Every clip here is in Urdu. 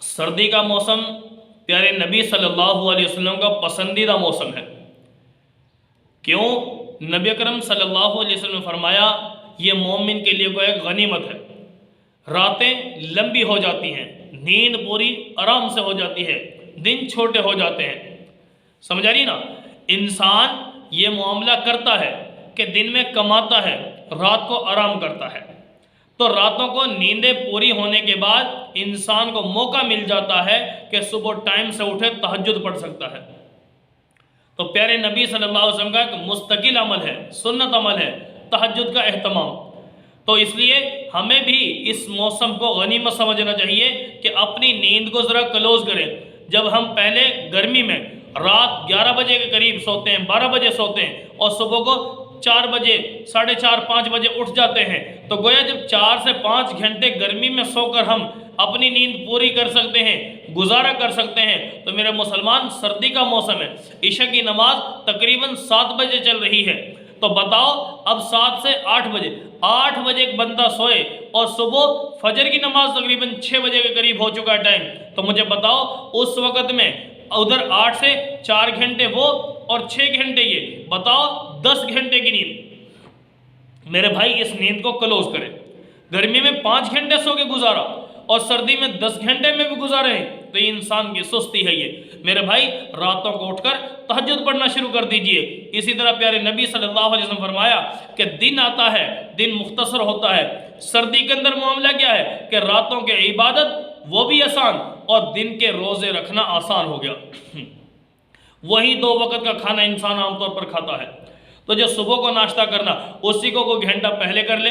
سردی کا موسم پیارے نبی صلی اللہ علیہ وسلم کا پسندیدہ موسم ہے۔ کیوں؟ نبی اکرم صلی اللہ علیہ وسلم نے فرمایا یہ مومن کے لیے کوئی ایک غنیمت ہے۔ راتیں لمبی ہو جاتی ہیں، نیند پوری آرام سے ہو جاتی ہے، دن چھوٹے ہو جاتے ہیں۔ سمجھ آ رہی نا؟ انسان یہ معاملہ کرتا ہے کہ دن میں کماتا ہے، رات کو آرام کرتا ہے، تو راتوں کو نیندیں پوری ہونے کے بعد انسان کو موقع مل جاتا ہے کہ صبح ٹائم سے اٹھے تہجد پڑھ سکتا ہے۔ تو پیارے نبی صلی اللہ علیہ وسلم کا ایک مستقل عمل ہے، سنت عمل ہے تہجد کا اہتمام۔ تو اس لیے ہمیں بھی اس موسم کو غنیمت سمجھنا چاہیے کہ اپنی نیند کو ذرا کلوز کریں۔ جب ہم پہلے گرمی میں رات 11 بجے کے قریب سوتے ہیں، 12 بجے سوتے ہیں اور صبح کو 4 بجے، 4:30، 5 بجے اٹھ جاتے ہیں، تو گویا جب 4 سے 5 گھنٹے گرمی میں سو کر ہم اپنی نیند پوری کر سکتے ہیں، گزارا کر سکتے ہیں، تو میرے مسلمان سردی کا موسم ہے، عشاء کی نماز تقریباً 7 بجے چل رہی ہے، تو بتاؤ اب 7 سے 8 بجے 8 بجے ایک بندہ سوئے اور صبح فجر کی نماز تقریباً 6 بجے کے قریب ہو چکا ہے ٹائم، تو مجھے بتاؤ اس وقت میں ادھر 8 سے 4 گھنٹے وہ اور 6 گھنٹے یہ، بتاؤ 10 گھنٹے کی نیند۔ میرے بھائی اس نیند کو کلوز کریں۔ گرمی میں 5 گھنٹے سو کے گزارا اور سردی میں 10 گھنٹے میں بھی گزارے ہیں، تو یہ انسان کی سستی ہے۔ یہ میرے بھائی راتوں کو اٹھ کر تہجد پڑھنا شروع کر دیجئے۔ اسی طرح پیارے نبی صلی اللہ علیہ وسلم فرمایا کہ دن آتا ہے، دن مختصر ہوتا ہے۔ سردی کے اندر معاملہ کیا ہے کہ راتوں کے عبادت وہ بھی آسان اور دن کے روزے رکھنا آسان ہو گیا۔ وہی 2 وقت کا کھانا انسان عام طور پر کھاتا ہے، تو جو صبح کو ناشتہ کرنا اسی کو کوئی گھنٹہ پہلے کر لے،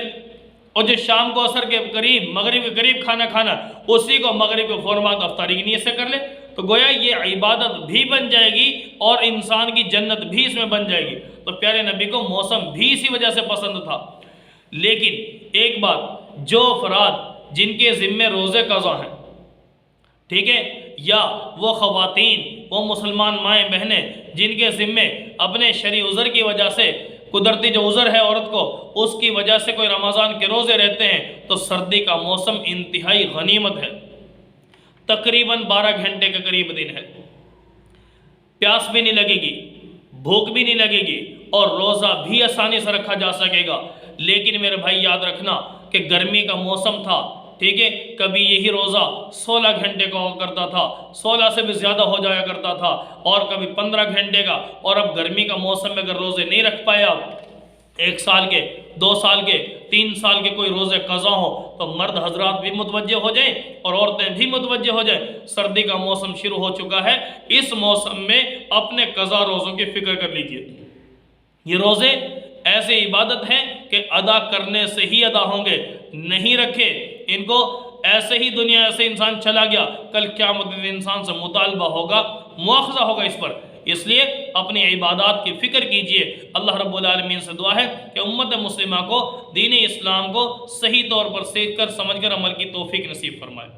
اور جو شام کو عصر کے قریب، مغرب کے قریب کھانا کھانا اسی کو مغرب کے فوراً بعد افطاری کی نیت سے کر لے، تو گویا یہ عبادت بھی بن جائے گی اور انسان کی جنت بھی اس میں بن جائے گی۔ تو پیارے نبی کو موسم بھی اسی وجہ سے پسند تھا۔ لیکن ایک بات، جو افراد جن کے ذمے روزے قضا ہیں، ٹھیک ہے، یا وہ خواتین، وہ مسلمان مائیں بہنیں جن کے ذمے اپنے شرعی عذر کی وجہ سے، قدرتی جو عذر ہے عورت کو، اس کی وجہ سے کوئی رمضان کے روزے رہتے ہیں، تو سردی کا موسم انتہائی غنیمت ہے۔ تقریباً 12 گھنٹے کے قریب دن ہے، پیاس بھی نہیں لگے گی، بھوک بھی نہیں لگے گی اور روزہ بھی آسانی سے رکھا جا سکے گا۔ لیکن میرے بھائی یاد رکھنا کہ گرمی کا موسم تھا، ٹھیک ہے، کبھی یہی روزہ 16 گھنٹے کا ہوا کرتا تھا، 16 سے بھی زیادہ ہو جایا کرتا تھا، اور کبھی 15 گھنٹے کا۔ اور اب گرمی کا موسم میں اگر روزے نہیں رکھ پائے آپ، 1 سال کے، 2 سال کے، 3 سال کے کوئی روزے قضا ہو، تو مرد حضرات بھی متوجہ ہو جائیں اور عورتیں بھی متوجہ ہو جائیں، سردی کا موسم شروع ہو چکا ہے۔ اس موسم میں اپنے قضا روزوں کی فکر کر لیجئے۔ یہ روزے ایسے عبادت ہیں کہ ادا کرنے سے ہی ادا ہوں گے، نہیں رکھے ان کو ایسے ہی دنیا سے انسان چلا گیا، کل قیامت میں انسان سے مطالبہ ہوگا، مواخذہ ہوگا اس پر۔ اس لیے اپنی عبادات کی فکر کیجئے۔ اللہ رب العالمین سے دعا ہے کہ امت مسلمہ کو دین اسلام کو صحیح طور پر سیکھ کر، سمجھ کر عمل کی توفیق نصیب فرمائے۔